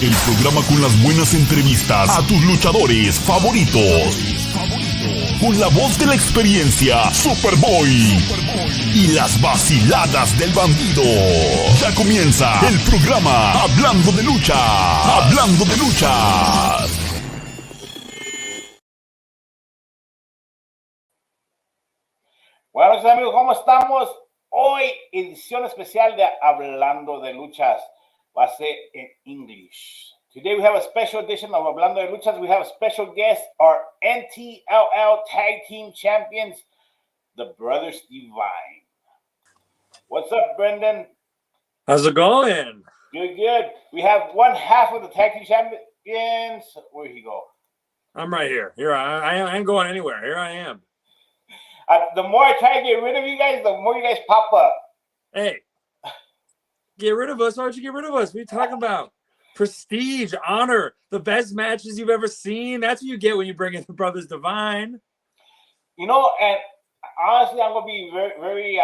El programa con las buenas entrevistas a tus luchadores favoritos. Con la voz de la experiencia, Superboy. Y las vaciladas del bandido. Ya comienza el programa Hablando de Lucha. Hablando de Lucha. Bueno, amigos, ¿cómo estamos? Hoy, edición especial de Hablando de Luchas. Va a ser en English. Today we have a special edition of Hablando de Luchas. We have a special guest, our NTLL Tag Team Champions, the Brothers Divine. What's up, Brendan? How's it going? Good, good. We have one half of the Tag Team Champions. Where'd he go? I'm right here. I ain't going anywhere. Here I am. The more I try to get rid of you guys, the more you guys pop up. Hey, get rid of us. Why don't you get rid of us? What are you talking about? Prestige, honor, the best matches you've ever seen. That's what you get when you bring in the Brothers Divine. You know, and honestly, I'm going to be very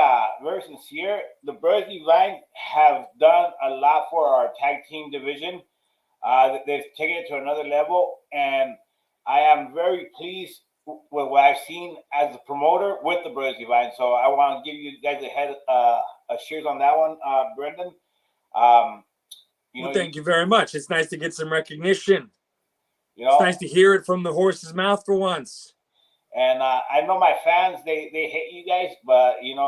sincere. The Brothers Divine have done a lot for our tag team division. They've taken it to another level, and I am very pleased with what I've seen as a promoter with the Brothers Divine. So I want to give you guys a cheers on that one, Brendan. Thank you very much. It's nice to get some recognition. It's nice to hear it from the horse's mouth for once. And I know my fans, they hate you guys, but, it's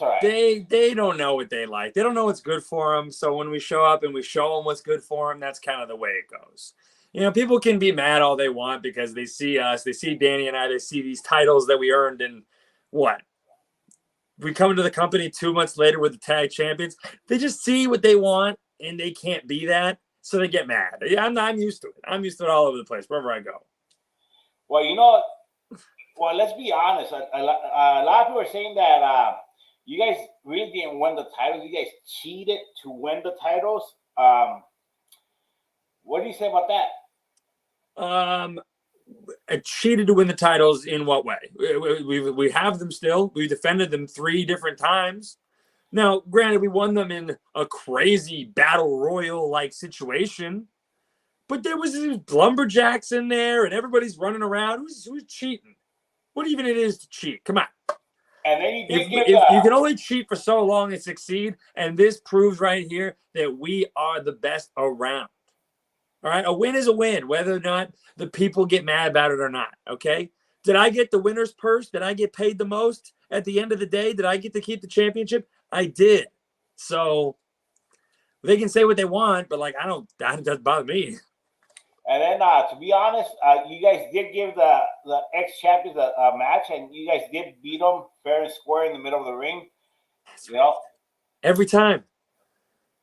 all right. They don't know what they like. They don't know what's good for them. So when we show up and we show them what's good for them, that's kind of the way it goes. People can be mad all they want because they see us, they see Danny and I, they see these titles that we earned in what? We come into the company 2 months later with the tag champions. They just see what they want and they can't be that. So they get mad. I'm used to it. I'm used to it all over the place, wherever I go. Well, let's be honest. A lot of people are saying that you guys really didn't win the titles. You guys cheated to win the titles. What do you say about that? I cheated to win the titles in what way? We have them still. We defended them 3 different times. Now, granted, we won them in a crazy battle royal-like situation, but there was these lumberjacks in there, and everybody's running around. Who's cheating? What even it is to cheat? Come on. And then you can only cheat for so long and succeed, and this proves right here that we are the best around. All right, a win is a win, whether or not the people get mad about it or not, okay? Did I get the winner's purse? Did I get paid the most at the end of the day? Did I get to keep the championship? I did. So they can say what they want, but, that doesn't bother me. And then, to be honest, you guys did give the ex-champions a match, and you guys did beat them fair and square in the middle of the ring. That's right. Every time.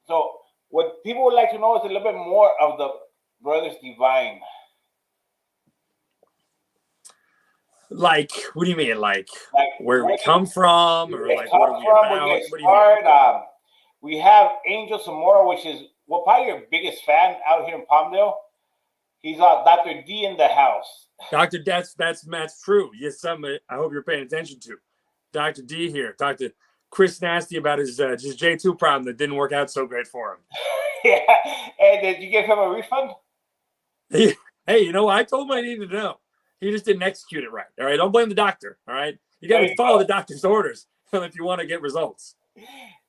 So what people would like to know is a little bit more of the Brothers Divine. Like, what do you mean? Like where we come from? Or what are we about? What do you mean? We have Angel Zamora, which is probably your biggest fan out here in Palmdale. He's Dr. D in the house. Dr. That's true. Yes, I hope you're paying attention to. Dr. D here. Dr. Chris Nasty about his J2 problem that didn't work out so great for him. Yeah. And did you give him a refund? Hey, I told him I needed to know. He just didn't execute it right. All right, don't blame the doctor. All right, you got to follow the doctor's orders if you want to get results.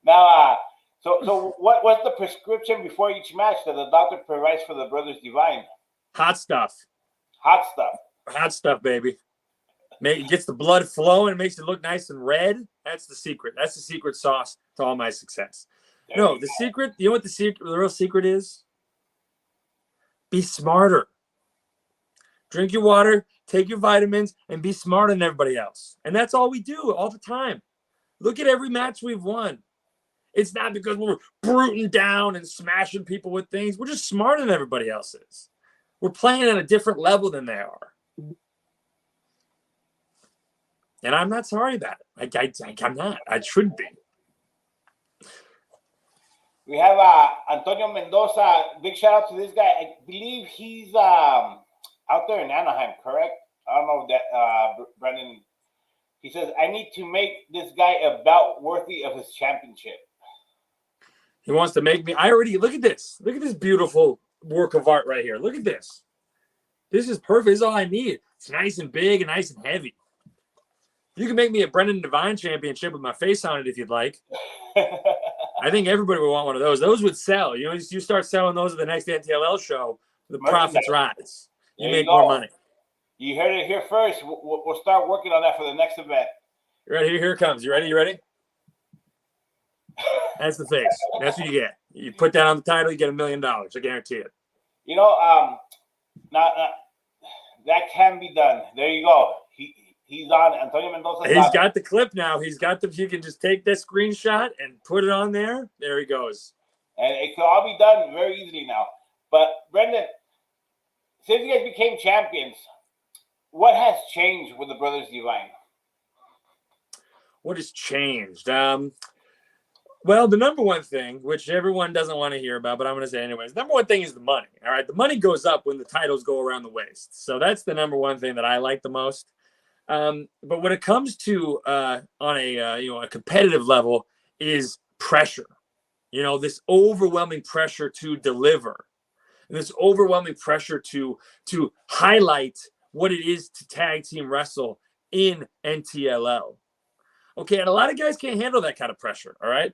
Now, so what's the prescription before each match that the doctor provides for the Brothers Divine? Hot stuff. Hot stuff. Hot stuff, baby. It gets the blood flowing. It makes it look nice and red. That's the secret. That's the secret sauce to all my success. The secret. You know what the real secret is? Be smarter. Drink your water, take your vitamins, and be smarter than everybody else. And that's all we do all the time. Look at every match we've won. It's not because we're bruting down and smashing people with things. We're just smarter than everybody else is. We're playing at a different level than they are. And I'm not sorry about it. I'm not. I should be. We have Antonio Mendoza. Big shout out to this guy. I believe he's out there in Anaheim, correct? I don't know that, Brendan. He says, I need to make this guy a belt worthy of his championship. He wants to make me. Look at this. Look at this beautiful work of art right here. Look at this. This is perfect. This is all I need. It's nice and big and nice and heavy. You can make me a Brendan Devine championship with my face on it if you'd like. I think everybody would want one of those. Those would sell. You start selling those at the next NTLL show, the profits rise. You make more money. You heard it here first. We'll start working on that for the next event. You ready? Here it comes. You ready? You ready? That's the face. That's what you get. You put that on the title, you get $1 million. I guarantee it. Now that can be done. There you go. He's on Antonio Mendoza. He's got the clip now. He's got the. You can just take that screenshot and put it on there. There he goes. And it could all be done very easily now. But Brendan, since you guys became champions, what has changed with the Brothers Divine? What has changed? Well, the number one thing, which everyone doesn't want to hear about, but I'm going to say anyways, number one thing is the money. All right, the money goes up when the titles go around the waist. So that's the number one thing that I like the most. But when it comes to on a competitive level, is pressure. This overwhelming pressure to deliver, and this overwhelming pressure to highlight what it is to tag team wrestle in NTLL. Okay, and a lot of guys can't handle that kind of pressure. All right.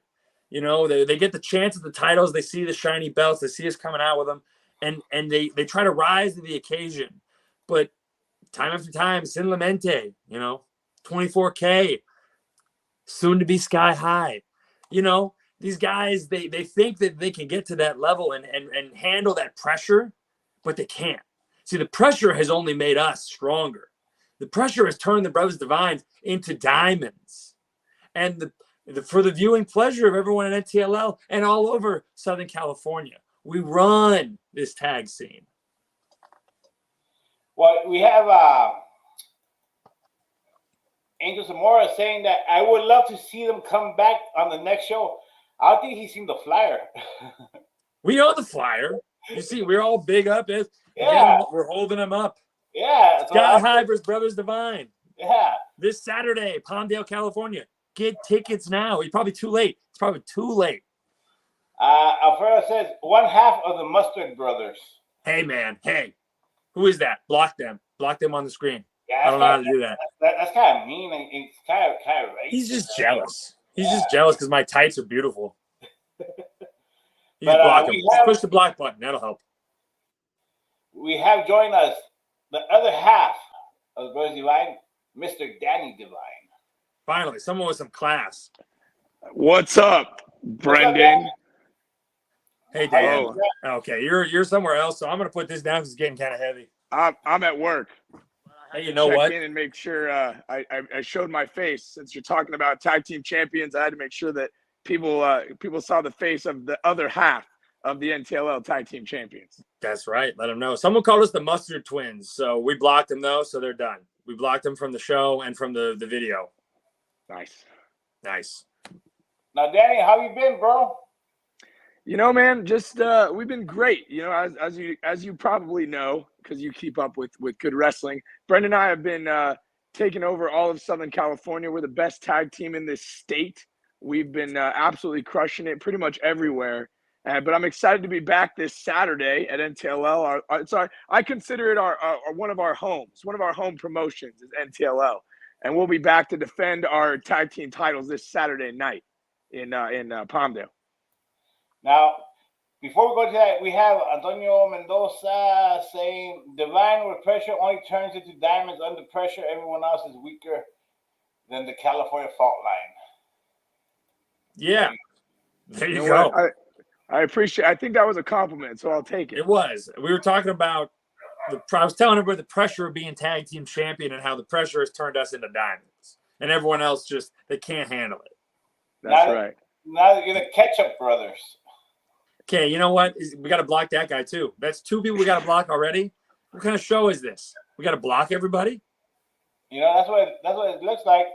They get the chance at the titles. They see the shiny belts. They see us coming out with them, and they try to rise to the occasion. But time after time, Sin Lamente, 24K, soon to be Sky High. These guys, they think that they can get to that level and handle that pressure, but they can't. See, the pressure has only made us stronger. The pressure has turned the Brothers Divine into diamonds. And for the viewing pleasure of everyone at NTLL and all over Southern California, we run this tag scene. Well, we have Angel Zamora saying that I would love to see them come back on the next show. I don't think he's seen the flyer. We know the flyer. You see, we're all big up. Yeah. Again, we're holding them up. Yeah. Sky High versus Brothers Divine. Yeah. This Saturday, Palmdale, California. Get tickets now. It's probably too late. Alfredo says 1/2 of the Mustard Brothers. Hey, man. Hey. Who is that? Block them. Block them on the screen. Yeah, I don't know how to do that. That's kind of mean. And it's kind of racist. He's just jealous. He's just jealous because my tights are beautiful. He's blocking. Just push the block button. That'll help. We have joined us the other half of the Brothers Divine, Mr. Danny Divine. Finally, someone with some class. What's up, Brendan? Hey, Dan. Okay, you're somewhere else, so I'm gonna put this down because it's getting kind of heavy. I'm at work. Hey, you know what? Check in and make sure I showed my face. Since you're talking about tag team champions, I had to make sure that people saw the face of the other half of the NTLL tag team champions. That's right. Let them know. Someone called us the Mustard Twins, so we blocked them though, so they're done. We blocked them from the show and from the video. Nice. Now, Danny, how you been, bro? Man, just we've been great. As you probably know, because you keep up with good wrestling. Brendan and I have been taking over all of Southern California. We're the best tag team in this state. We've been absolutely crushing it pretty much everywhere. But I'm excited to be back this Saturday at NTLL. I consider it our one of our homes. One of our home promotions is NTLL. And we'll be back to defend our tag team titles this Saturday night in Palmdale. Now, before we go to that, we have Antonio Mendoza saying, Divine with pressure only turns into diamonds under pressure. Everyone else is weaker than the California fault line. Yeah. There you go. I appreciate I think that was a compliment, so I'll take it. It was. We were talking about I was telling everybody the pressure of being tag team champion and how the pressure has turned us into diamonds. And everyone else they can't handle it. That's right. Now you're the Ketchup Brothers. Okay, you know what? We got to block that guy too. That's 2 people we got to block already. What kind of show is this? We got to block everybody? That's what it looks like.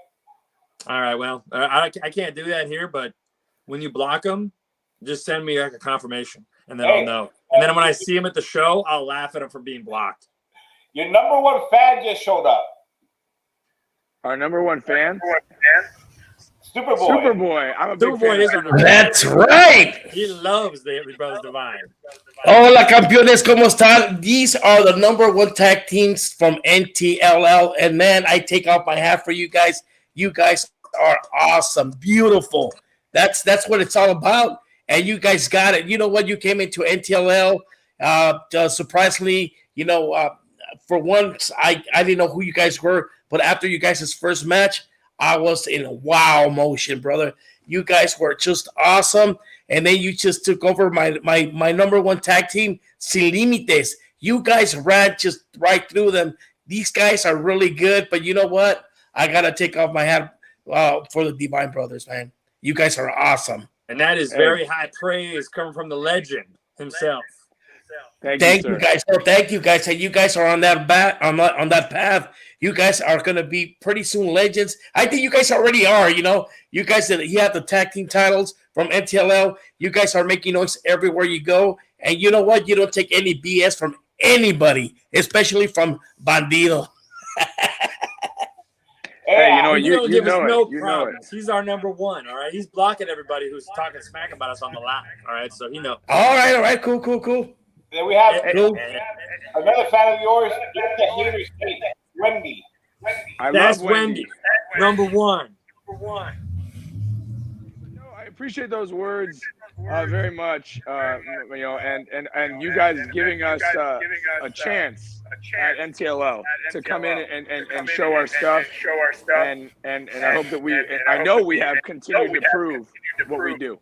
All right, well, I can't do that here, but when you block them, just send me like a confirmation, and then I'll know. And then when I see him at the show, I'll laugh at him for being blocked. Your number one fan just showed up. Our number one fan? Superboy. I'm a big Superboy fan is of our Superboy. number one. That's right. He loves the Brothers Divine. Hola, campeones, ¿cómo están? These are the number one tag teams from NTLL. And man, I take off my hat for you guys. You guys are awesome, beautiful. That's what it's all about. And you guys got it. You know what? You came into NTLL. Surprisingly, for once, I didn't know who you guys were. But after you guys' first match, I was in a wow motion, brother. You guys were just awesome. And then you just took over my number one tag team, Sin Límites. You guys ran just right through them. These guys are really good. But you know what? I got to take off my hat for the Divine Brothers, man. You guys are awesome. And that is very high praise coming from the legend himself. Thank you, guys. Oh, thank you, guys. And you guys are on that on that path. You guys are going to be pretty soon legends. I think you guys already are. You guys you have the tag team titles from NTLL. You guys are making noise everywhere you go. And you know what? You don't take any BS from anybody, especially from Bandido. Hey, you don't give us no you problems. He's our number one, all right? He's blocking everybody who's talking smack about us on the line, all right? So he knows. All right. Cool. Then we have another fan of yours, the hater state, Wendy. That's Wendy. Number one. No, I appreciate those words very much. And you guys giving us a chance at NTLL to come in and show our stuff. And I hope that I know we have continued to prove what we do.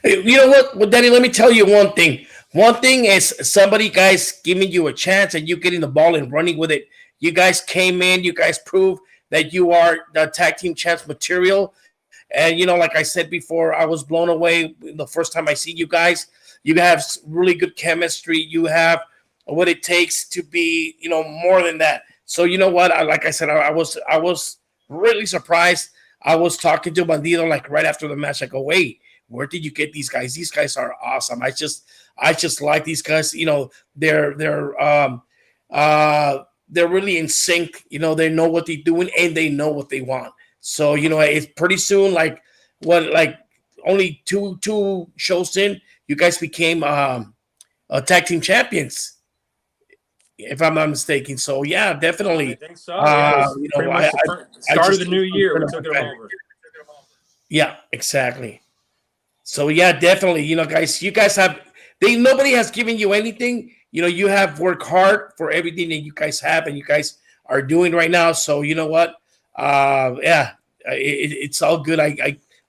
You know what? Well, Danny, let me tell you one thing. One thing is somebody, guys, giving you a chance and you getting the ball and running with it. You guys came in. You guys proved that you are the tag team champs material. And, like I said before, I was blown away the first time I see you guys. You have really good chemistry. You have what it takes to be, more than that. So, you know what? Like I said, I was really surprised. I was talking to Bandido like right after the match. I go, wait, where did you get these guys? These guys are awesome. I just like these guys. They're really in sync. They know what they're doing and they know what they want. So, it's pretty soon, only two shows in, you guys became tag team champions, if I'm not mistaken. So, yeah, definitely. I think so. Pretty much the start of the new year, we took it over. Yeah, exactly. So, yeah, definitely. Guys, you guys nobody has given you anything. You have worked hard for everything that you guys have and you guys are doing right now. So, you know what? It's all good.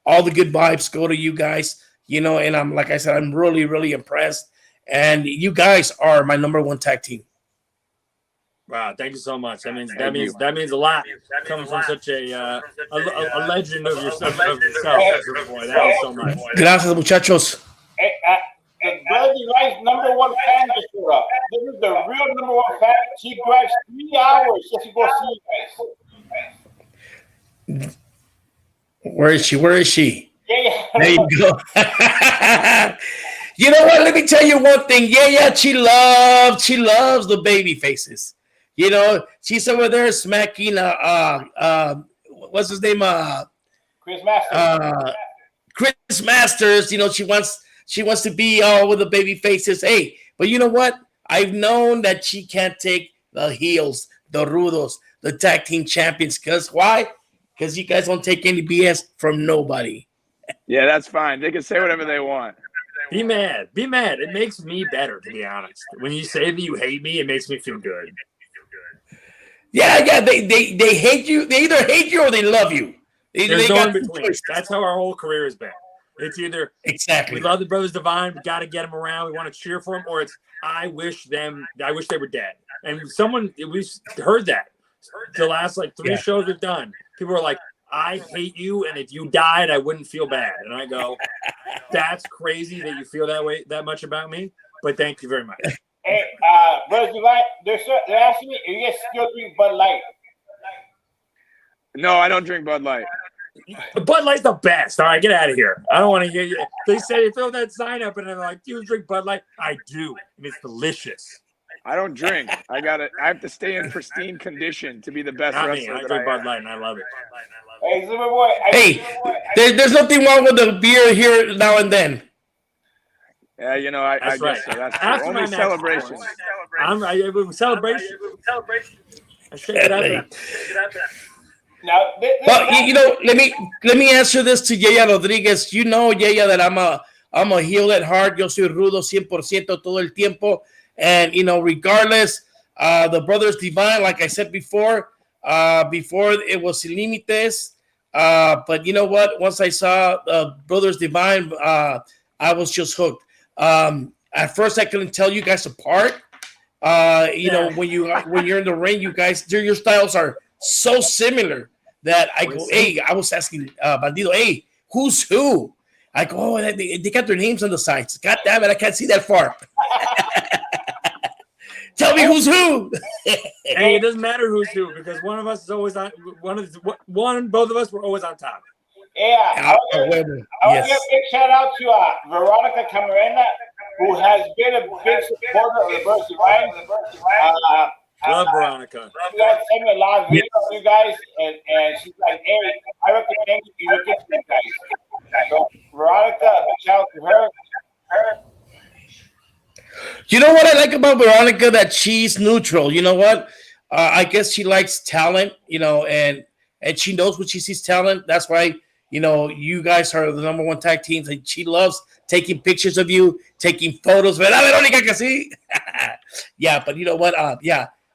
All the good vibes go to you guys, and I'm, like I said, I'm really, really impressed. And you guys are my number one tag team. Wow, thank you so much. That means a lot coming from such a legend of yourself. Boy, that was so much. Gracias, muchachos. Hey, the Brother Divine's number one fan just showed up. This is the real number one fan. She drives 3 hours just to go see you guys. Where is she? Yeah. There you go. You know what? Let me tell you one thing. Yeah. She loves the baby faces. She's over there smacking. What's his name? Chris Masters. Chris Masters. She wants to be all with the baby faces. Hey, but you know what? I've known that she can't take the heels, the rudos, the tag team champions. Because why? Because you guys don't take any BS from nobody. Yeah, that's fine. They can say whatever they want. Be mad. It makes me better, to be honest. When you say that you hate me, it makes me feel good. Yeah. They hate you. They either hate you or they love you. There's no in between. That's how our whole career has been. It's either exactly we love the Brothers Divine, we got to get them around, we want to cheer for them, or it's I wish they were dead. And we heard that the last 3 shows we've done. People are like, I hate you, and if you died, I wouldn't feel bad. And I go, that's crazy that you feel that much about me, but thank you very much. Hey, Brothers Divine, they're asking me, if you guys still drink Bud Light? No, I don't drink Bud Light. Bud Light's the best. All right, get out of here. I don't want to hear you. They say they throw that sign up, and they're like, "Do you drink Bud Light?" I do, and it's delicious. I don't drink. I have to stay in pristine condition to be the best wrestler. I drink Bud Light, and I love it. Hey, Superboy. There's nothing wrong with the beer here now and then. Yeah, you know, I That's guess right. so. That's After true. my Only match, celebration. Celebration. I shake it out there. Now, Well, let me answer this to Yaya Rodriguez. You know, Yaya, that I'm a heel at heart. Yo soy rudo 100% todo el tiempo. And, regardless, the Brothers Divine, like I said before it was Sin Límites. But you know what? Once I saw Brothers Divine, I was just hooked. At first, I couldn't tell you guys apart. When you're in the ring, you guys, your styles are so similar that I go, hey, I was asking Bandido, hey, who's who? I go, oh, they got their names on the sides. God damn it, I can't see that far. Tell me who's who. Hey, it doesn't matter who's who because one of us is always on both of us were always on top. Yeah, I want to give a big shout out to Veronica Camarena, who has been a big supporter of the Brothers Divine. Love Veronica. She guys sent me a lot of videos of you guys, and she's like, hey, I recommend you look into you guys. So, Veronica, a big shout out to her. You know what I like about Veronica? That she's neutral. You know what? I guess she likes talent, and she knows when she sees talent. That's why, you guys are the number one tag teams, and she loves taking pictures of you, taking photos. Veronica, que sí. Yeah, but you know what?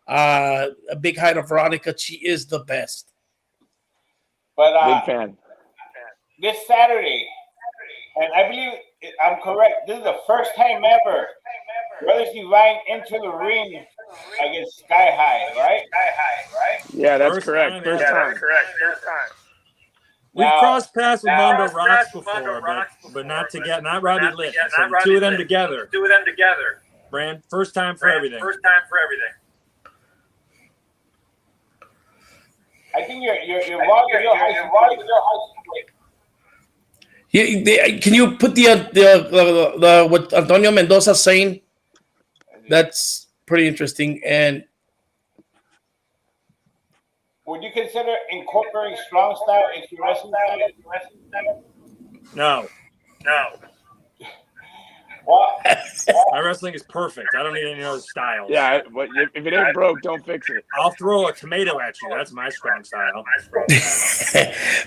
A big hi to Veronica. She is the best. But big fan. This Saturday, and I believe I'm correct, this is the first time ever Brothers Divine enter the ring against Sky High, right? Yeah, that's correct. First time. We've crossed paths with Mondo Rocks before, but not together. Not Robbie Litt. So the two of them together. Brand, first time for everything. I think you're walking your high. Can you put the what Antonio Mendoza's saying? That's pretty interesting. And would you consider incorporating strong style into your wrestling style? No. What? My wrestling is perfect. I don't need any other styles. Yeah, but if it ain't broke, don't fix it. I'll throw a tomato at you. That's my strong style.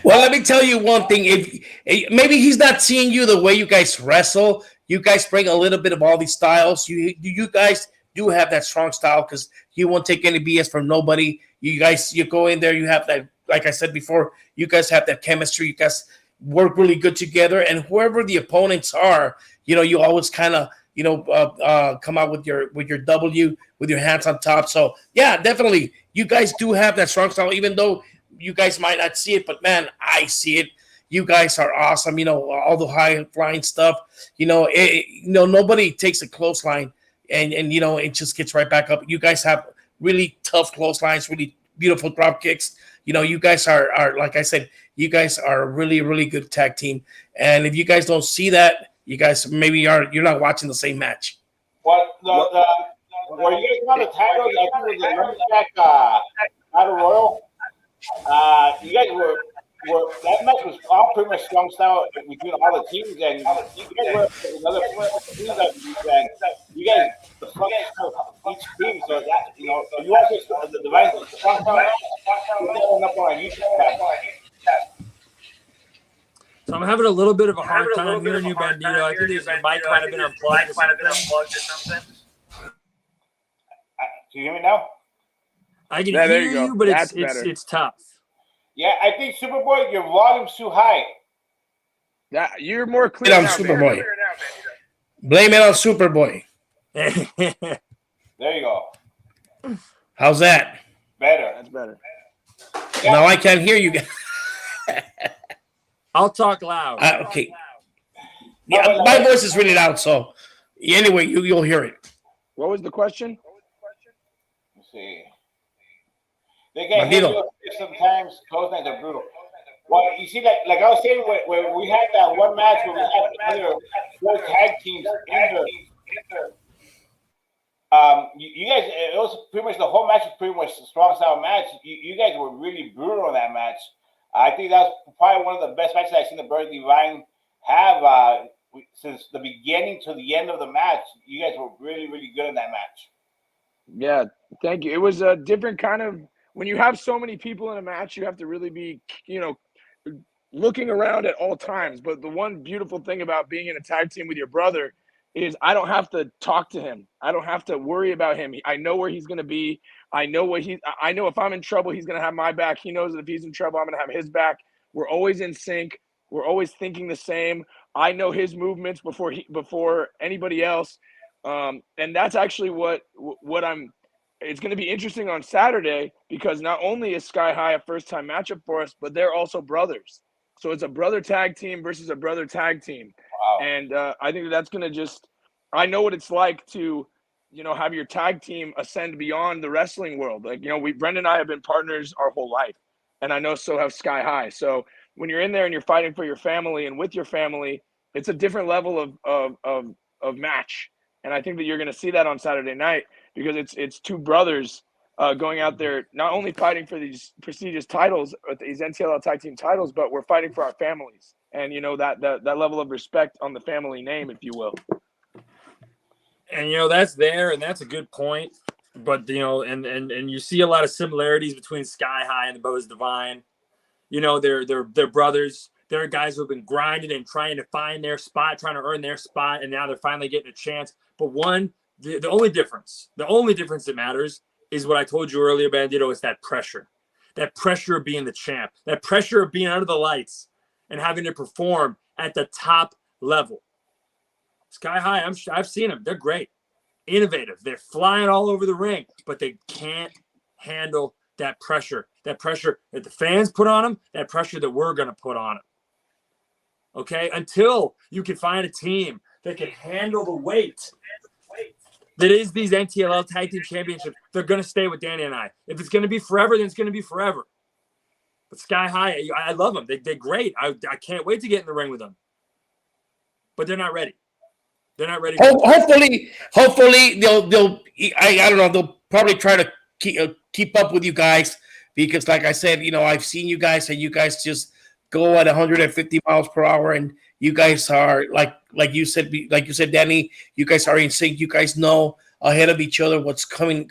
Well, let me tell you one thing. If maybe he's not seeing you the way you guys wrestle, you guys bring a little bit of all these styles. You guys do have that strong style because you won't take any BS from nobody. You go in there, you have that, like I said before, you guys have that chemistry. You guys work really good together, and whoever the opponents are, you always kind of, come out with your W, with your hands on top. So yeah, definitely, you guys do have that strong style, even though you guys might not see it, but man, I see it. You guys are awesome. All the high flying stuff. Nobody takes a clothesline and it just gets right back up. You guys have really tough clotheslines, really beautiful drop kicks. You guys are like I said, you guys are a really, really good tag team. And if you guys don't see that, you guys maybe you're not watching the same match. Well, were you guys on the titles? I think it was the Battle Royal. You guys were that match was all pretty much strong style between all the teams, and you guys were another team that you guys each team. So that you also the device strong style up on YouTube. So I'm having a little bit of a hard time hearing you, Bandito. I think your mic might have been unplugged or something. Can you hear me now? I can hear you, but it's tough. Yeah, I think Superboy, your volume's too high. Yeah, you're more clear on now, Superboy. Blame it on Superboy. There you go. How's that? Better. That's better. Yeah. Now I can't hear you guys. I'll talk loud. Okay. Yeah, my voice is really loud, so anyway, you'll hear it. What was the question? Let's see. They can hear you sometimes. Close nights are brutal. Well, you see, like I was saying, when we had that one match where we had other 4 tag teams in there, you guys, it was pretty much the whole match was pretty much a strong style match. You guys were really brutal in that match. I think that's probably one of the best matches I've seen the Brothers Divine have since the beginning to the end of the match. You guys were really, really good in that match. Yeah, thank you. It was a different kind of when you have so many people in a match, you have to really be, looking around at all times. But the one beautiful thing about being in a tag team with your brother is I don't have to talk to him. I don't have to worry about him. I know where he's going to be. I know if I'm in trouble, he's going to have my back. He knows that if he's in trouble, I'm going to have his back. We're always in sync. We're always thinking the same. I know his movements before anybody else. And that's actually what it's going to be interesting on Saturday, because not only is Sky High a first-time matchup for us, but they're also brothers. So it's a brother tag team versus a brother tag team. Wow. And I think that's going to I know what it's like to, have your tag team ascend beyond the wrestling world. Like, Brendan and I have been partners our whole life, and I know so have Sky High. So when you're in there and you're fighting for your family and with your family, it's a different level of match. And I think that you're going to see that on Saturday night, because it's two brothers going out there, not only fighting for these prestigious titles, these NTLL tag team titles, but we're fighting for our families. And, that level of respect on the family name, if you will. And, that's there, and that's a good point. But, and you see a lot of similarities between Sky High and the Brothers Divine. They're brothers. There are guys who have been grinding and trying to find their spot, trying to earn their spot, and now they're finally getting a chance. But the only difference that matters is what I told you earlier, Bandito, is that pressure of being the champ, that pressure of being under the lights and having to perform at the top level. Sky High, I've seen them. They're great, innovative. They're flying all over the ring, but they can't handle that pressure that the fans put on them, that pressure that we're going to put on them. Okay, until you can find a team that can handle the weight that is these NTLL Tag Team Championships, they're going to stay with Danny and I. If it's going to be forever, then it's going to be forever. But Sky High, I love them. They're great. I can't wait to get in the ring with them. But they're not ready. They're not ready. Hopefully, they'll. I don't know. They'll probably try to keep up with you guys, because, like I said, I've seen you guys, and you guys just go at 150 miles per hour, and you guys are like you said, Danny. You guys are in sync. You guys know ahead of each other what's coming.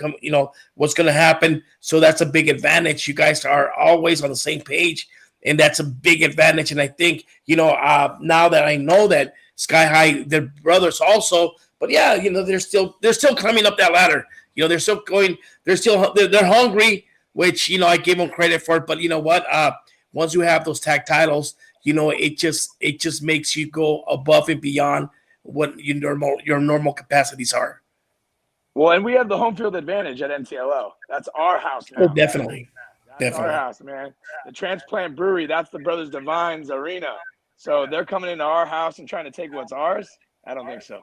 What's going to happen. So that's a big advantage. You guys are always on the same page, and that's a big advantage. And I think now that I know that Sky High, they're brothers also, but yeah, they're still climbing up that ladder. They're still going. They're hungry, which I give them credit for. But you know what? Once you have those tag titles, it just makes you go above and beyond what your normal capacities are. Well, and we have the home field advantage at NTLL. That's our house now. Oh, definitely. That's our house, man. The Transplant Brewery, that's the Brothers Divine's arena. So they're coming into our house and trying to take what's ours? I don't think so.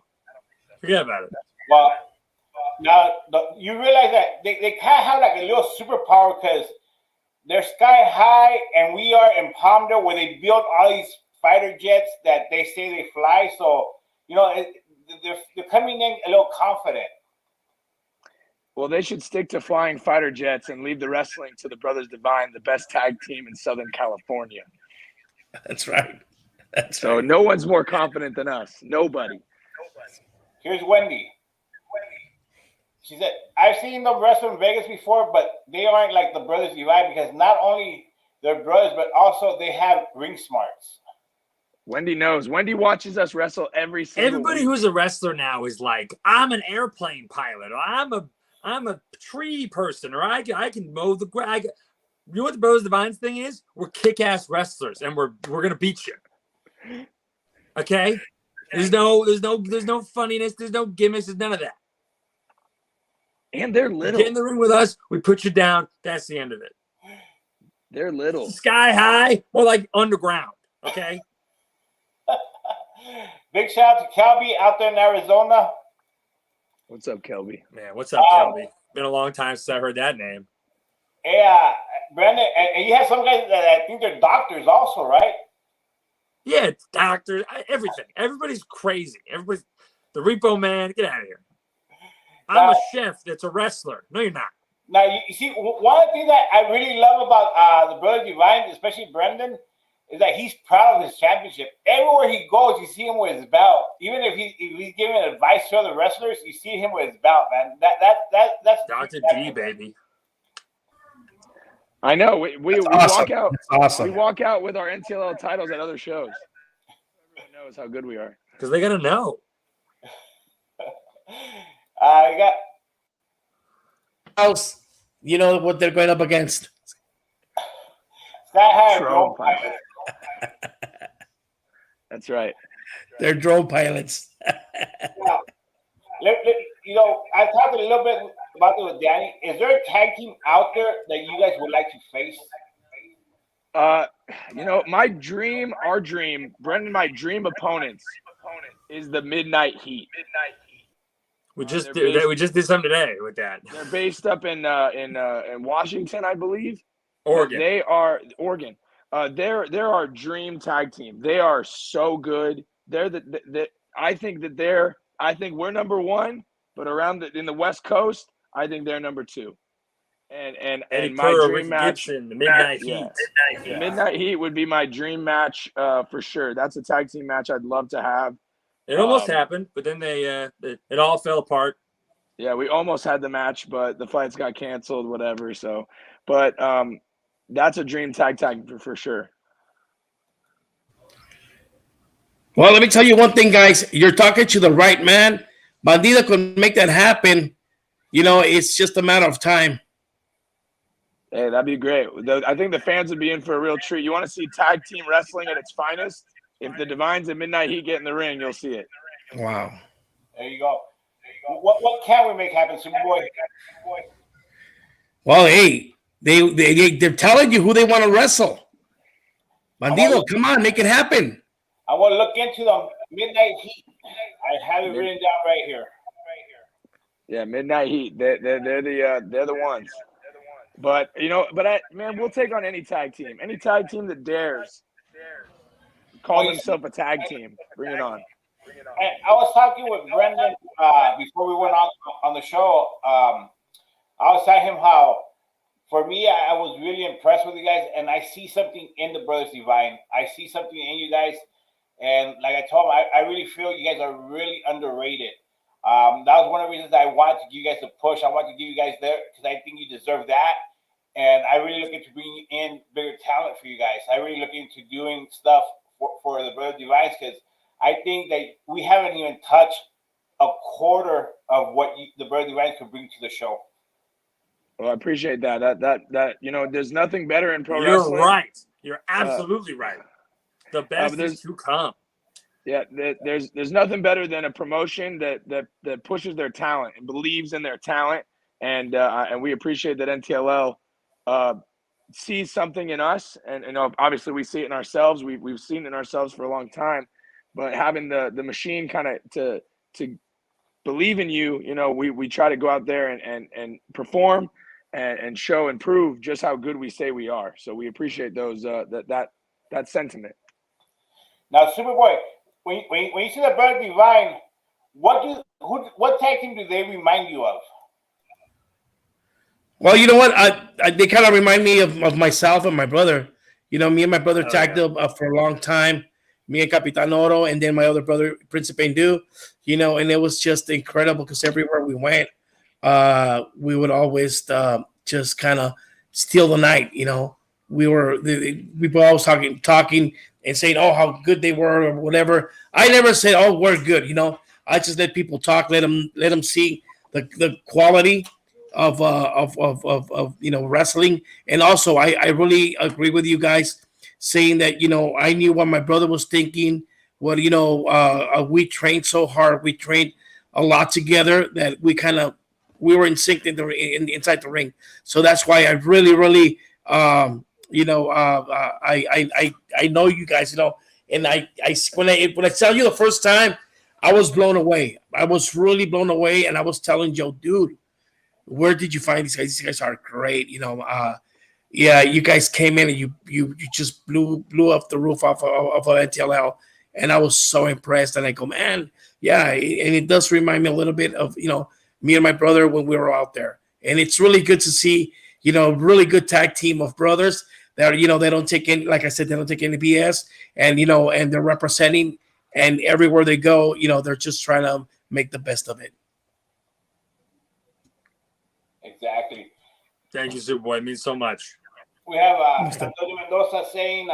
Forget about it. Well, now you realize that they kind of have like a little superpower, because they're Sky High and we are in Palmdale, where they build all these fighter jets that they say they fly. So, they're coming in a little confident. Well, they should stick to flying fighter jets and leave the wrestling to the Brothers Divine, the best tag team in Southern California. That's right. So no one's more confident than us. Nobody. Here's Wendy. She said, I've seen them wrestle in Vegas before, but they aren't like the Brothers Divine, because not only they're brothers, but also they have ring smarts. Wendy knows. Wendy watches us wrestle every single Everybody week. who's a wrestler now is like, I'm an airplane pilot, or I'm a tree person, or I can mow the grass. You know what the Brothers Divine's thing is? We're kick-ass wrestlers, and we're gonna beat you. Okay? There's no funniness, there's no gimmicks, there's none of that. And they're little. Get in the ring with us, we put you down, that's the end of it. They're little. Sky High, or like underground, okay? Big shout out to Kelby out there in Arizona. What's up, Kelby? Man, what's up, Kelby? Been a long time since I heard that name. Yeah, Brandon, and you have some guys that I think they're doctors also, right? Yeah, it's doctors, everything. Everybody's crazy. The Repo Man, get out of here. I'm a chef that's a wrestler. No, you're not. Now, you see, one of the things that I really love about the Brother Divine, especially Brendan, is that he's proud of his championship. Everywhere he goes, you see him with his belt. Even if he's giving advice to other wrestlers, you see him with his belt, man. That's Dr. D, baby. I know. We awesome. walk out. That's awesome. We walk out with our NTLL titles at other shows. Everyone knows how good we are. Because they gotta know. You got House, you know what they're going up against. Sky High Drone Drone pilot. That's right. They're drone pilots. Now, you know, I talked a little bit about it with Danny. Is there a tag team out there that you guys would like to face? You know, our dream, Brendan, my dream opponents is the Midnight Heat. We just did something today with that. They're based up in Washington, I believe. Oregon. They are Oregon. They're our dream tag team. They are so good. They're I think we're number one, but in the West Coast, I think they're number two. And my dream match, Gibson, the Midnight Heat. The Midnight Heat would be my dream match for sure. That's a tag team match I'd love to have. It almost happened, but then it all fell apart. Yeah, we almost had the match, but the fights got canceled, whatever. So, but that's a dream tag for sure. Well, let me tell you one thing, guys. You're talking to the right man. Bandito could make that happen. You know, it's just a matter of time. Hey, that'd be great. I think the fans would be in for a real treat. You want to see tag team wrestling at its finest? If the Divines and Midnight Heat get in the ring, you'll see it. Wow. There you go. What can we make happen, Superboy? Well, hey, they're telling you who they want to wrestle. Bandito, come on, make it happen. I want to look into the Midnight Heat. I have it written down right here. Yeah, Midnight Heat. They're the ones. But we'll take on any tag team that dares call themselves a tag team. Bring it on. I was talking with Brendan before we went on the show. I was telling him how, for me, I was really impressed with you guys, and I see something in the Brothers Divine. I see something in you guys, and like I told him, I really feel you guys are really underrated. That was one of the reasons I wanted to give you guys a push. I wanted to give you guys there because I think you deserve that. And I really look into bringing in bigger talent for you guys. I really look into doing stuff for the Brother Divines because I think that we haven't even touched a quarter of what the Brother Divines could bring to the show. Well, I appreciate that. That there's nothing better in pro wrestling. You're right. You're absolutely right. The best is to come. Yeah, there's nothing better than a promotion that pushes their talent and believes in their talent, and we appreciate that NTLL sees something in us, and obviously we see it in ourselves. We've seen it in ourselves for a long time, but having the machine kind of to believe in you, we try to go out there and perform and show and prove just how good we say we are. So we appreciate those that sentiment. Now, Superboy, when you see the Brother Divine, what tag team do they remind you of? Well, you know what? They kind of remind me of myself and my brother. Me and my brother tagged up for a long time. Me and Capitan Oro, and then my other brother, Principe Ndu. And it was just incredible because everywhere we went, we would always just kind of steal the night. We were always talking and saying, "Oh, how good they were," or whatever. I never said, "Oh, we're good." I just let people talk, let them see the quality of wrestling. And also, I really agree with you guys saying that I knew what my brother was thinking. What we trained so hard, we trained a lot together that we were in sync inside the ring. So that's why I really I know you guys, and when I tell you the first time, I was blown away. I was really blown away, and I was telling Joe, dude, where did you find these guys? These guys are great, Yeah, you guys came in and you just blew up the roof off of NTLL, and I was so impressed. And I go, man, yeah, and it does remind me a little bit of me and my brother when we were out there. and it's really good to see, really good tag team of brothers that are, they don't take any, like I said, they don't take any BS, and and they're representing, and everywhere they go, they're just trying to make the best of it. Exactly. Thank you, Superboy. It means so much. We have Antonio Mendoza saying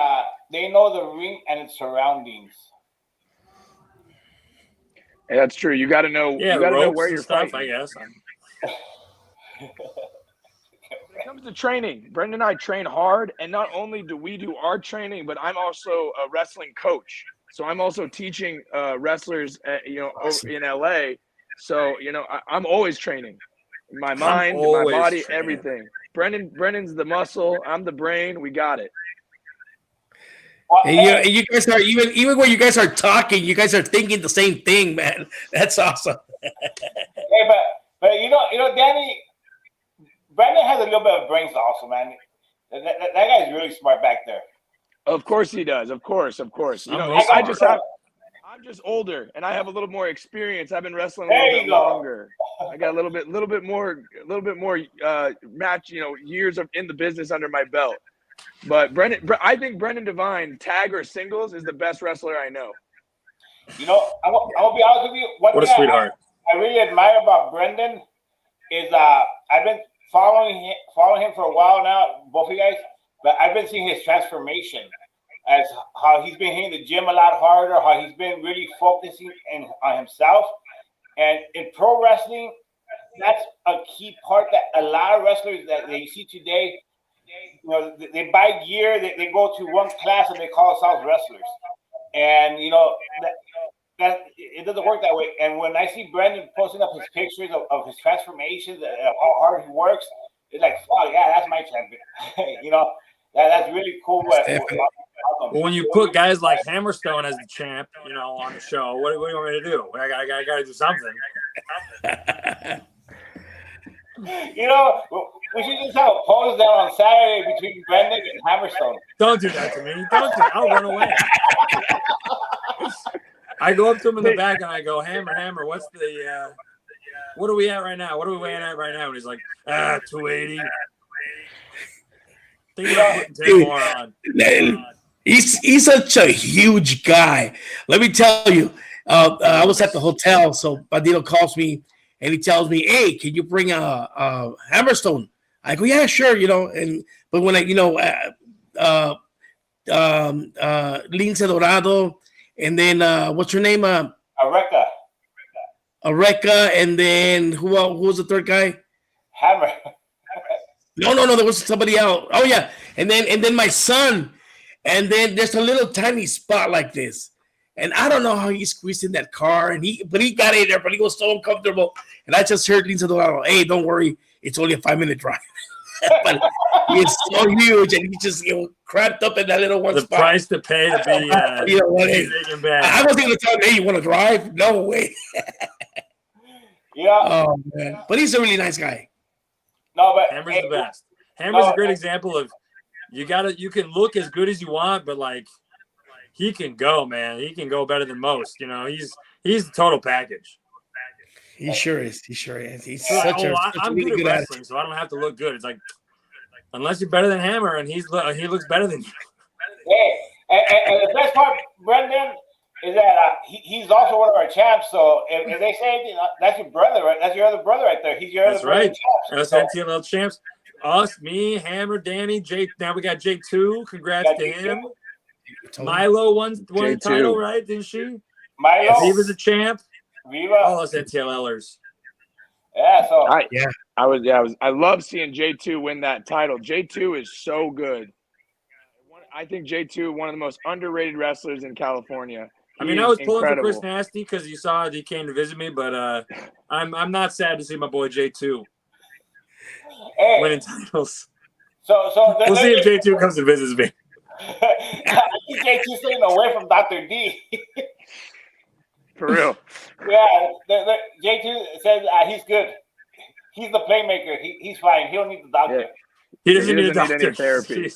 they know the ring and its surroundings. Yeah, that's true. You got to know. Yeah, you got to know ropes where and you're stuff. fighting. I guess. When it comes to training, Brendan and I train hard, and not only do we do our training, but I'm also a wrestling coach. So I'm also teaching wrestlers, in LA. So I'm always training. My mind, my body, everything. Brendan's the muscle. I'm the brain. We got it. And you guys are even when you guys are talking, you guys are thinking the same thing, man. That's awesome. Hey, but Danny, Brendan has a little bit of brains also, man. That guy is really smart back there. Of course he does. Of course. I'm just older and I have a little more experience. I've been wrestling a little bit longer. I got a little bit more match, years in the business under my belt. But I think Brendan Devine, tag or singles, is the best wrestler I know. I'll be honest with you. What a sweetheart. I really admire about Brendan is I've been following him for a while now, both of you guys, but I've been seeing his transformation as how he's been hitting the gym a lot harder, how he's been really focusing on himself. And in pro wrestling, that's a key part that a lot of wrestlers that you see today, they buy gear, they go to one class and they call themselves wrestlers. And, that it doesn't work that way. And when I see Brendan posting up his pictures of his transformations, of how hard he works, it's like, oh, yeah, that's my champion. That's really cool. Well, when you put guys like Hammerstone as the champ, on the show, what do you want me to do? I got to do something. We should just have a pose down on Saturday between Brendan and Hammerstone. Don't do that to me. Don't do it. I'll run away. I go up to him in the back and I go, Hammer, what's the what are we at right now? What are we weighing at right now? And he's like, 280. Think about putting 10 more on. He's such a huge guy. Let me tell you, I was at the hotel, so Bandito calls me and he tells me, "Hey, can you bring a Hammerstone?" I go, "Yeah, sure." But when Lince Dorado, and then what's her name? Areca, and then who was the third guy? Hammer. No, there was somebody else. Oh yeah, and then my son, and then there's a little tiny spot like this, and I don't know how he squeezed in that car, but he got in there, but he was so uncomfortable, and I just heard Lince Dorado, "Hey, don't worry, it's only a 5-minute drive." But he's so huge, and he just cramped up in that little one the spot. The price to pay to be big and bad. I wasn't going to tell him, "Hey, you want to drive?" No way. Yeah. Oh man, but he's a really nice guy. No, but Hammer's the best. Hammer's a great example of you can look as good as you want, but like he can go, man. He can go better than most. He's the total package. He sure is. He's such a really good wrestling, so I don't have to look good. It's like unless you're better than Hammer, and he looks better than you. Yeah, and the best part, Brendan, is that he's also one of our champs. So if they say anything, that's your brother, right? That's your other brher right there. He's your other brother. That's right. NTLL champs. Us, me, Hammer, Danny, Jake. Now we got J2. Congrats to him. Milo won the title, right? Didn't she? Milo. Viva's a champ. Viva. All us NTLLers. Yeah. So I love seeing J2 win that title. J2 is so good. I think J2 one of the most underrated wrestlers in California. I was pulling for Chris Nasty because you saw he came to visit me, but I'm not sad to see my boy J2 winning titles. So we'll see if J2 comes and visits me. I think J2 staying away from Dr. D. For real. Yeah, J2 says he's good. He's the playmaker. He's fine. He don't need the doctor. Yeah. He doesn't need any therapy.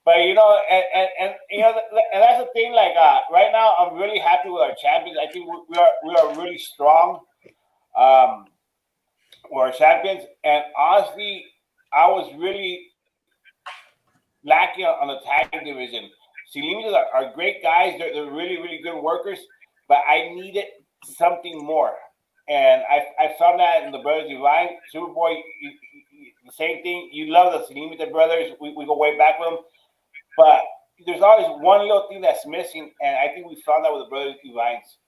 But and that's the thing. Like right now, I'm really happy with our champions. I think we are really strong. were champions. And honestly, I was really lacking on the tag division. Silimitas are great guys. They're really, really good workers. But I needed something more. And I found that in the Brothers Divine. Superboy, the same thing. You love the Silimita brothers. We go way back with them. But there's always one little thing that's missing. And I think we found that with the Brothers Divines.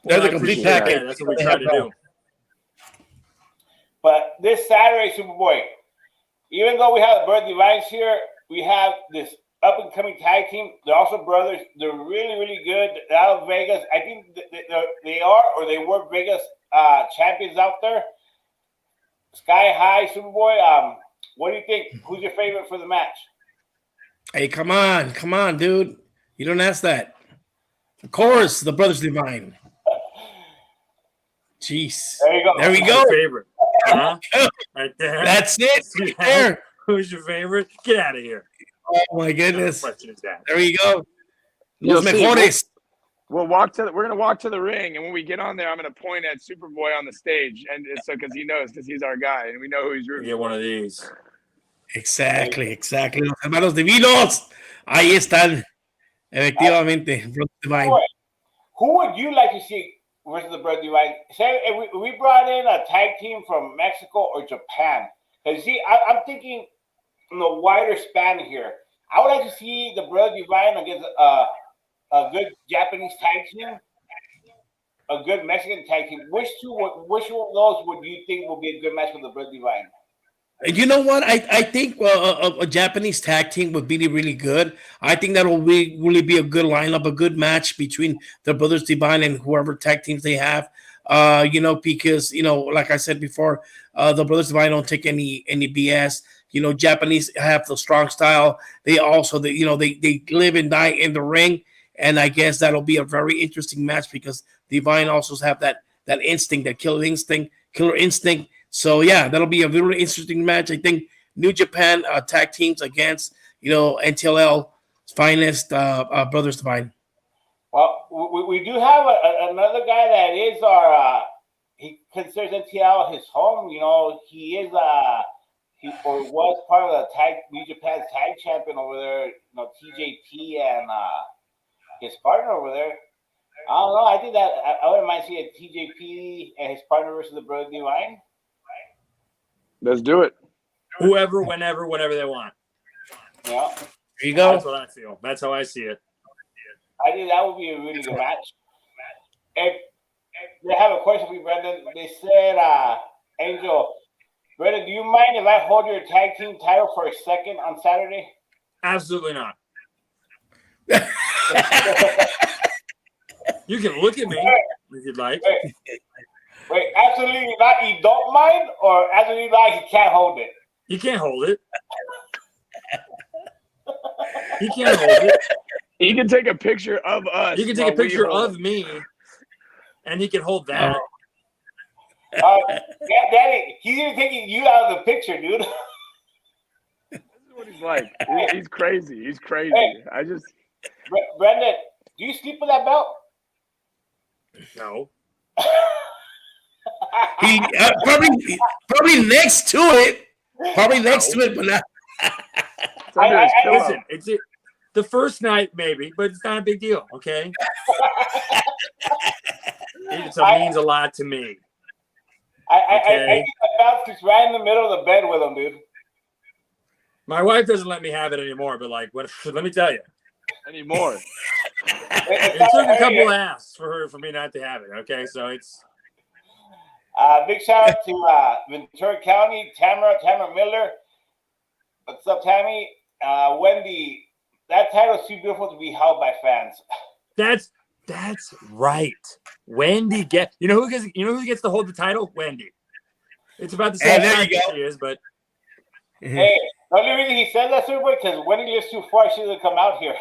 They're the complete package. Yeah, that's what we try to do. But this Saturday, Superboy, even though we have the Brothers Divines here, we have this up-and-coming tag team. They're also brothers. They're really, really good. They're out of Vegas. I think they are or they were Vegas champions out there. Sky High, Superboy. What do you think? Who's your favorite for the match? Hey, come on, dude. You don't ask that. Of course, the Brothers Divine. Jeez. There we go. Favorite. Huh? Right there. That's it. Right there. Who's your favorite? Get out of here. Oh my goodness. Question is that. There you go. Los mejores. We're gonna walk to the ring, and when we get on there, I'm gonna point at Superboy on the stage, and so because he's our guy, and we know who he's rooting. Get one of these. Exactly. Los hermanos divinos. Ahí están. Efectivamente. Who would you like to see versus the Brothers Divine? Say if we brought in a tag team from Mexico or Japan. Because see, I'm thinking in the wider span here. I would like to see the Brothers Divine against a good Japanese tag team, a good Mexican tag team. Which of those would you think will be a good match for the Brothers Divine? You know what? I think a Japanese tag team would be really good. I think that will really be a good lineup, a good match between the Brothers Divine and whoever tag teams they have. Because like I said before, the Brothers Divine don't take any BS. Japanese have the strong style. They also they live and die in the ring, and I guess that'll be a very interesting match because Divine also have that instinct, that killer instinct. So yeah, that'll be a very interesting match. I think New Japan tag teams against NTLL finest Brothers Divine. Well, we do have another guy that is our he considers NTL his home. He is he was part of the New Japan's tag champion over there. TJP and his partner over there. I don't know. I think that I wouldn't mind seeing TJP and his partner versus the Brothers Divine. Let's do it. Whoever, whenever, whatever they want. Yeah. There you go. That's what I feel. That's how I see it. I think that would be a really good match. If they have a question for you, Brendan, they said, Angel, Brendan, do you mind if I hold your tag team title for a second on Saturday? Absolutely not. You can look at me if you'd like. Wait, absolutely not. You don't mind, or absolutely not? You can't hold it. You can't hold it. He can't hold it. He can take a picture of us. You can take a picture of me, and he can hold that. Daddy, he's even taking you out of the picture, dude. This is what he's like. He's crazy. He's crazy. Hey, Brendan, do you sleep with that belt? No. He probably next to it. Probably next to it, but not. Listen, it's the first night maybe, but it's not a big deal. Okay. It means a lot to me. I think the belt is right in the middle of the bed with him, dude. My wife doesn't let me have it anymore, but let me tell you. Anymore. It took a couple asks for me not to have it. Okay, so it's. Big shout out to Ventura County, Tamara Miller. What's up, Tammy? Wendy, that title is too beautiful to be held by fans. That's right. Wendy who gets to hold the title? Wendy. It's about the same time she is, but hey, the only reason he said that, Superboy, because Wendy lives too far, she doesn't come out here.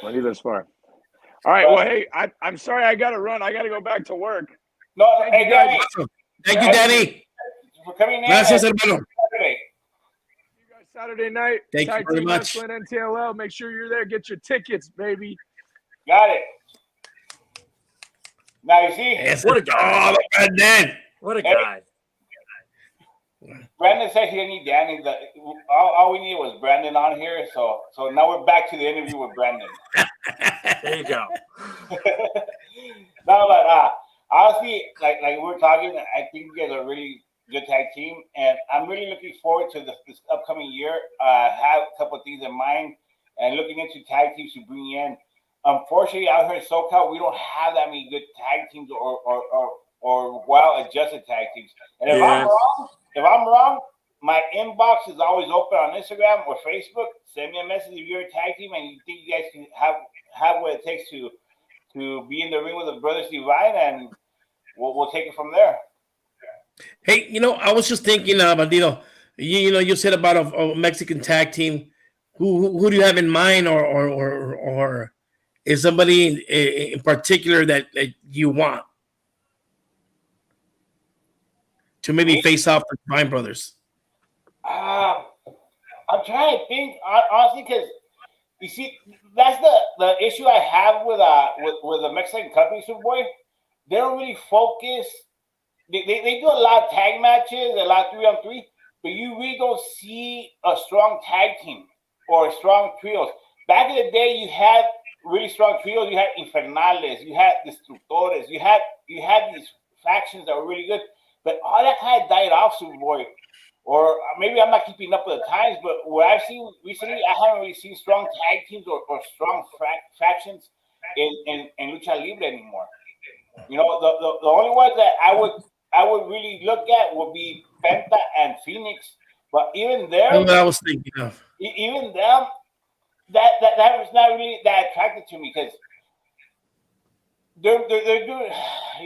Wendy lives far. All right. Well, hey, I'm sorry I got to run. I got to go back to work. No, hey, Danny. Thank you, Danny. For coming in. Gracias, hermano. Saturday. You guys Saturday night. Thank you very much. NTLL. Make sure you're there. Get your tickets, baby. Got it. Now you see, what a guy! Oh, Brandon. What a guy! Brandon said he didn't need Danny. All we needed was Brandon on here. So now we're back to the interview with Brandon. There you go. No, but honestly, like we're talking, I think you guys are a really good tag team, and I'm really looking forward to this upcoming year. Have a couple of things in mind, and looking into tag teams to bring in. Unfortunately, out here in SoCal, we don't have that many good tag teams or well-adjusted tag teams. And if I'm wrong, my inbox is always open on Instagram or Facebook. Send me a message if you're a tag team and you think you guys can have what it takes to be in the ring with the Brothers Divine, and we'll take it from there. Hey, I was just thinking, Bandito, you said about a Mexican tag team. Who do you have in mind, or is somebody in particular that you want to maybe face off the Divine Brothers? I'm trying to think, honestly, because you see, that's the issue I have with the Mexican company, Superboy. They don't really focus. They do a lot of tag matches, a lot of 3-on-3, but you really don't see a strong tag team or strong trios. Back in the day, you had really strong trios. You had Infernales, you had Destructores, you had these factions that were really good, but all that kind of died off, Superboy. Or maybe I'm not keeping up with the times, but what I've seen recently, I haven't really seen strong tag teams or strong factions in Lucha Libre anymore. The only ones that I would really look at would be Penta and Phoenix. But even there, that's what I was thinking of. Even them, that was not really that attractive to me, because they're doing,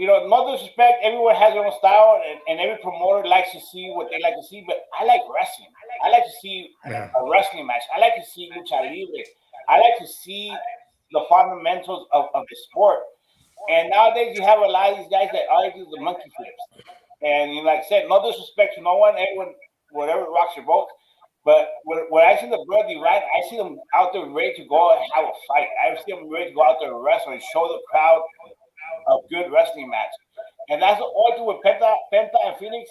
no disrespect, everyone has their own style, and every promoter likes to see what they like to see, but I like wrestling. I like to see a wrestling match. I like to see Lucha Libre. I like to see the fundamentals of the sport. And nowadays you have a lot of these guys that all they do is the monkey flips. And like I said, no disrespect to no one, everyone, whatever rocks your boat. But when I see the Brother Divine, I see them out there ready to go and have a fight. I see them ready to go out there and wrestle and show the crowd a good wrestling match. And that's the only thing with Penta and Phoenix.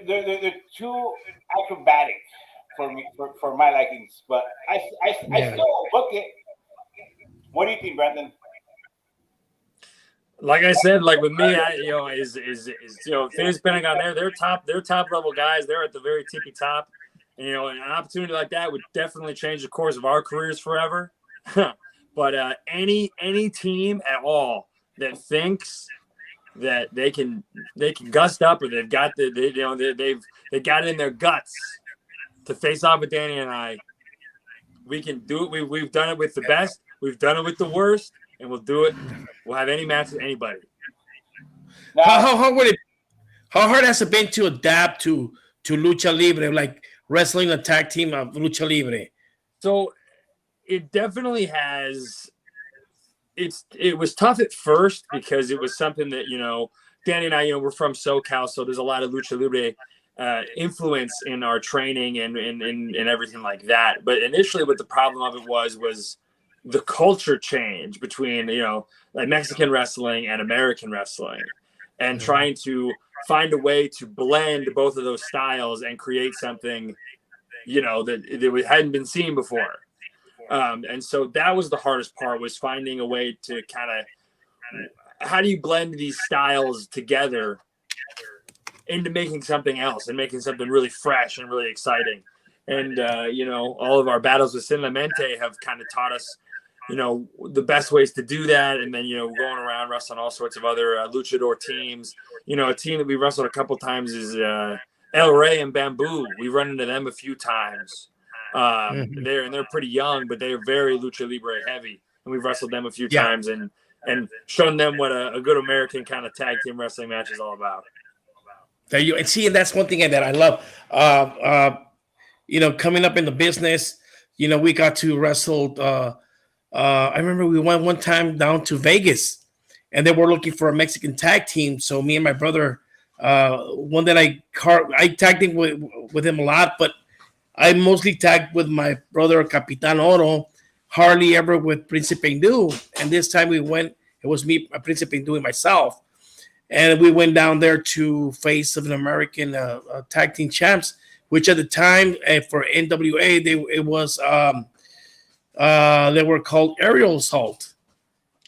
They're too acrobatic for me, for my likings. But I still book it. What do you think, Brandon? Like I said, like with me, is Phoenix Pentagon, they're top level guys. They're at the very tippy top. And, an opportunity like that would definitely change the course of our careers forever. But any team at all that thinks that they can gust up, or they've got they've got it in their guts to face off with Danny and I, we can do it. We've done it with the best. We've done it with the worst, and we'll do it. We'll have any match with anybody. Now, how hard has it been to adapt to Lucha Libre, like wrestling a tag team of Lucha Libre? So it definitely has. It was tough at first because it was something that, Danny and I, we're from SoCal, so there's a lot of Lucha Libre influence in our training and everything like that. But initially what the problem of it was the culture change between, like Mexican wrestling and American wrestling, and trying to find a way to blend both of those styles and create something, that hadn't been seen before. And so that was the hardest part, was finding a way to kind of, how do you blend these styles together into making something else and making something really fresh and really exciting. And, all of our battles with Sin Lamente have kind of taught us, the best ways to do that. And then, going around wrestling all sorts of other luchador teams. A team that we wrestled a couple times is El Rey and Bamboo. We run into them a few times. They're pretty young, but they're very Lucha Libre heavy. And we've wrestled them a few times and shown them what a good American kind of tag team wrestling match is all about. There you and see, and that's one thing that I love. Coming up in the business, we got to wrestle. I remember we went one time down to Vegas, and they were looking for a Mexican tag team. So me and my brother, one that I tagged in with him a lot, but I mostly tagged with my brother Capitan Oro, hardly ever with Principe New. And this time we went It was me principally doing myself. And we went down there to face of an American tag team champs, which at the time for NWA, they were called Aerial Assault.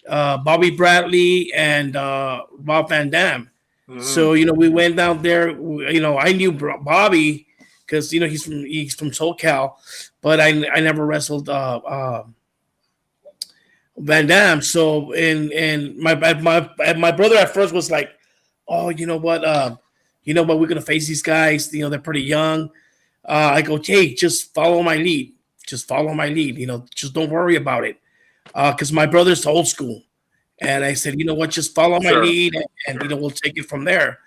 Bobby Bradley and Rob Van Dam. Mm-hmm. So we went down there. I knew Bobby because he's from SoCal, but I never wrestled Van Dam. So and my brother at first was like, oh, you know what, we're gonna face these guys. They're pretty young. I go, hey, just follow my lead. Just follow my lead. Just don't worry about it. Because my brother's old school. And I said, you know what, just follow my lead and we'll take it from there.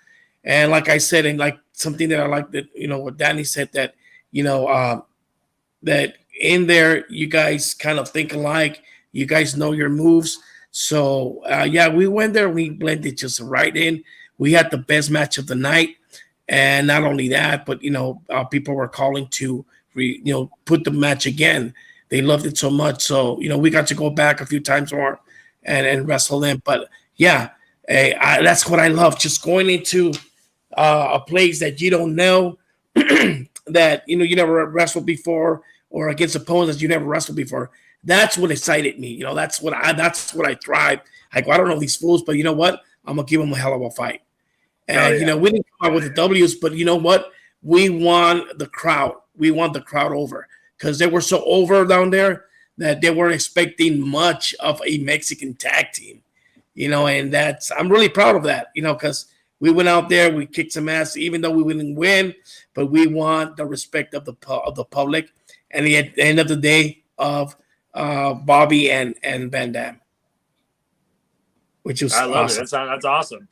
And like I said, and like something that I like that, what Danny said that, that in there, you guys kind of think alike. You guys know your moves. So, we went there. We blended just right in. We had the best match of the night. And not only that, but, people were calling to, put the match again. They loved it so much. So, we got to go back a few times more and wrestle them. But, that's what I love, just going into a place that you don't know, that, you never wrestled before, or against opponents that you never wrestled before. That's what excited me. That's what I thrive. I go, I don't know these fools, but you know what? I'm going to give them a hell of a fight. And, we didn't come out with the W's, but you know what? We won the crowd. We won the crowd over because they were so over down there that they weren't expecting much of a Mexican tag team, and I'm really proud of that, because we went out there, we kicked some ass, even though we didn't win, but we won the respect of the public and at the end of the day of Bobby and Van Dam, which was awesome. That's awesome.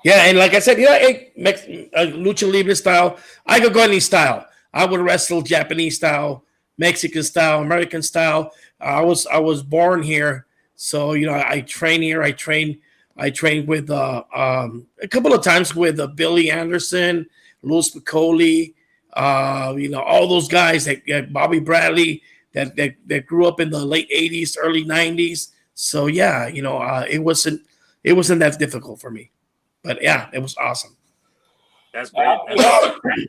Yeah, and like I said, Lucha Libre style, I could go any style. I would wrestle Japanese style, Mexican style, American style. I was born here, so I train here. I trained with a couple of times with Billy Anderson, Louis Piccoli, all those guys that Bobby Bradley that grew up in the late '80s, early '90s. So it wasn't that difficult for me, but it was awesome. That's great.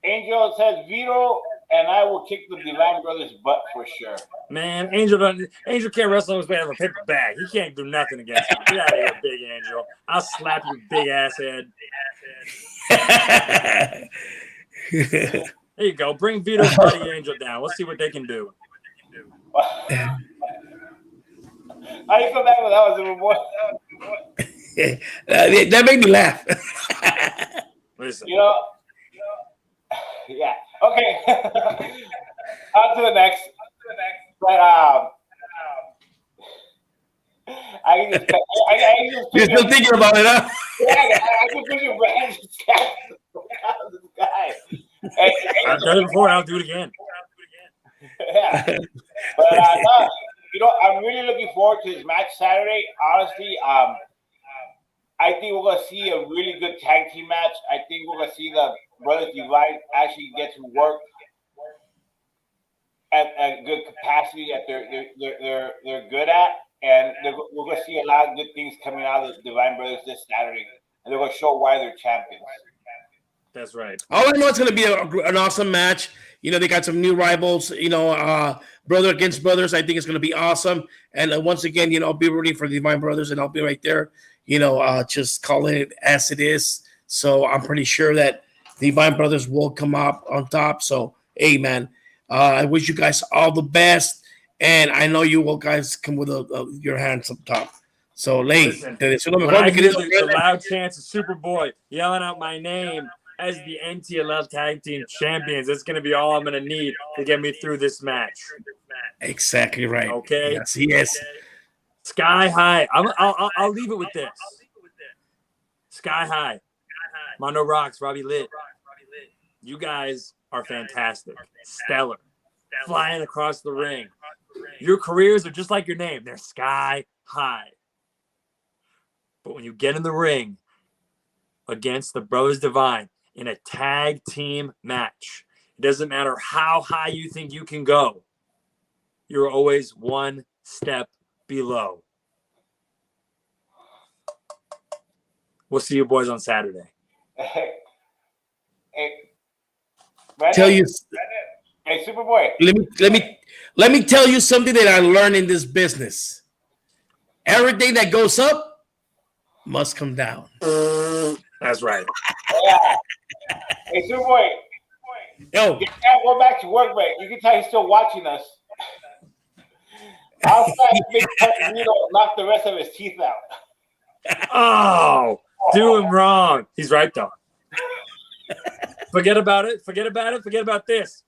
Angel says Vito and I will kick the Divine Brothers' butt for sure. Man, Angel can't wrestle his way out of a paper bag. He can't do nothing against me. Get out of here, big Angel. I'll slap you, big ass head. There you go. Bring Vito's buddy Angel down. Let's see what they can do. How you come back with that one, boy? That made me laugh. Listen. Yeah. Okay. On to the next. But you're still thinking about it, huh? Yeah, I can picture Brad just this guy. I've done it before. I'll do it again. Yeah. But I'm really looking forward to this match Saturday. Honestly, I think we're going to see a really good tag team match. I think we're going to see the Brothers Divine actually get to work at a good capacity that they're good at, and we're going to see a lot of good things coming out of the Divine Brothers this Saturday, and they're going to show why they're champions. That's right. All I know it's going to be an awesome match. They got some new rivals. Brother against brothers. I think it's going to be awesome. And once again, I'll be rooting for the Divine Brothers, and I'll be right there. Just calling it as it is. So I'm pretty sure that the Divine Brothers will come up on top. So, hey, man, I wish you guys all the best. And I know you will guys come with your hands up top. So, when I get the loud chants of Superboy yelling out my name as the NTLL Tag Team Champions, that's going to be all I'm going to need to get me through this match. Exactly right. Okay? Yes, he is. Sky high. I'll leave it with this. Sky high. Mondo Rocks, Robbie Litt. You guys are fantastic. Stellar. Flying across the ring. Your careers are just like your name. They're sky high. But when you get in the ring against the Brothers Divine in a tag team match, it doesn't matter how high you think you can go. You're always one step below. We'll see you boys on Saturday. Hey, Tell you. Hey, Superboy. Let me tell you something that I learned in this business. Everything that goes up must come down. That's right. Yeah. Hey, Superboy. Yo, You can't go back to work, but you can tell he's still watching us. Outside, big Vito knocked the rest of his teeth out. Oh, do him wrong. He's right though. Forget about it. Forget about it. Forget about this.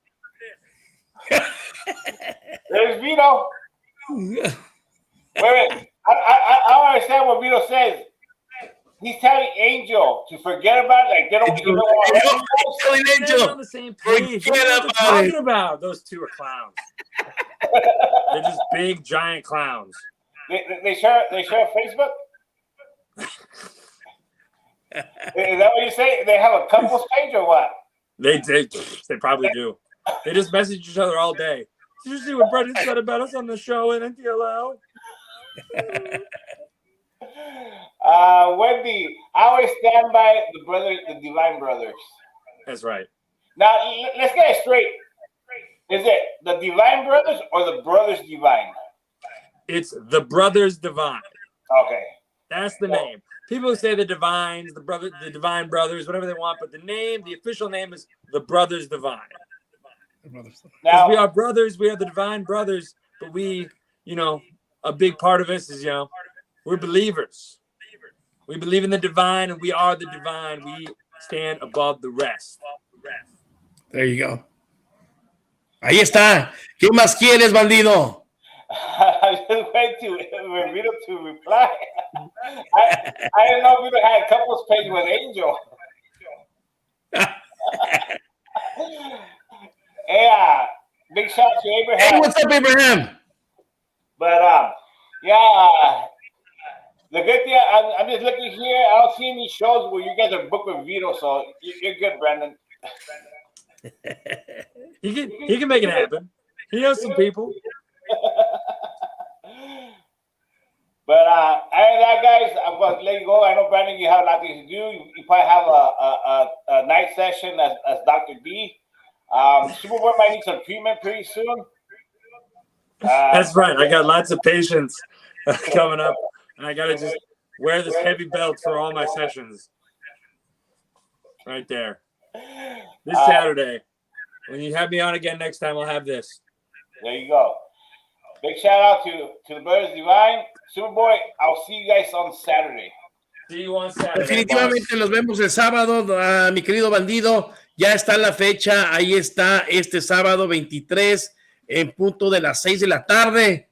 There's Vito. Wait. I don't understand what Vito says. He's telling Angel to forget about it. Like they don't even know. They're on the same page. What are you talking about? Those two are clowns. They're just big, giant clowns. They share Facebook. Is that what you say? They have a couples page or what? They probably do. They just message each other all day. Did you see what Brendan said about us on the show in NTLL? Wendy, I always stand by the Divine Brothers. That's right. Now let's get it straight. Is it the Divine Brothers or the Brothers Divine? It's the Brothers Divine. Okay. That's the name. People say the Divines, the Divine Brothers, whatever they want, but the official name is the Brothers Divine. Now we are brothers, we are the Divine Brothers, but a big part of us is, we're believers. We believe in the divine, and we are the divine. We stand above the rest. There you go. Ahí está. ¿Qué más quieres, bandido? I just went to Vito to reply. I didn't know Vito had a couples page with Angel. Yeah, big shout out to Abraham. Hey, what's up, Abraham? But yeah, the good thing I'm just looking here. I don't see any shows where you guys are booked with Vito, so you're good, Brandon. He can make it happen. He knows some people. But other than that, guys, I'm going to let you go. I know, Brandon, you have a lot of things to do. You probably have a night session as Dr. D. Superboy might need some treatment pretty soon. That's right. I got lots of patients coming up, and I got to just wear this heavy belt for all my sessions. Right there. This Saturday. When you have me on again next time, I'll have this. There you go. Big shout out to the Brothers Divine. Superboy, I'll see you guys on Saturday. See you on Saturday. Definitivamente nos vemos el sábado, mi querido bandido. Ya está la fecha, ahí está, este sábado 23 en punto de las 6 de la tarde.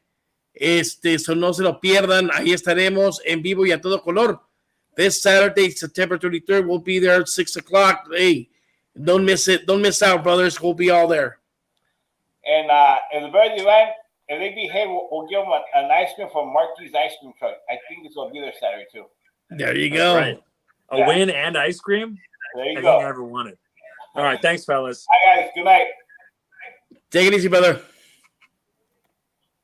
So no se lo pierdan, ahí estaremos en vivo y a todo color. This Saturday, September 23rd, we'll be there at 6 o'clock. Hey, don't miss it. Don't miss out, brothers. We'll be all there. And the Brothers Divine, if they behave, we'll give them an ice cream from Marky's Ice Cream Truck. I think this will be there Saturday, too. There you go. Right. A win and ice cream? There you I go. think I ever won it. All right. Thanks, fellas. Hi, guys. Good night. Take it easy, brother.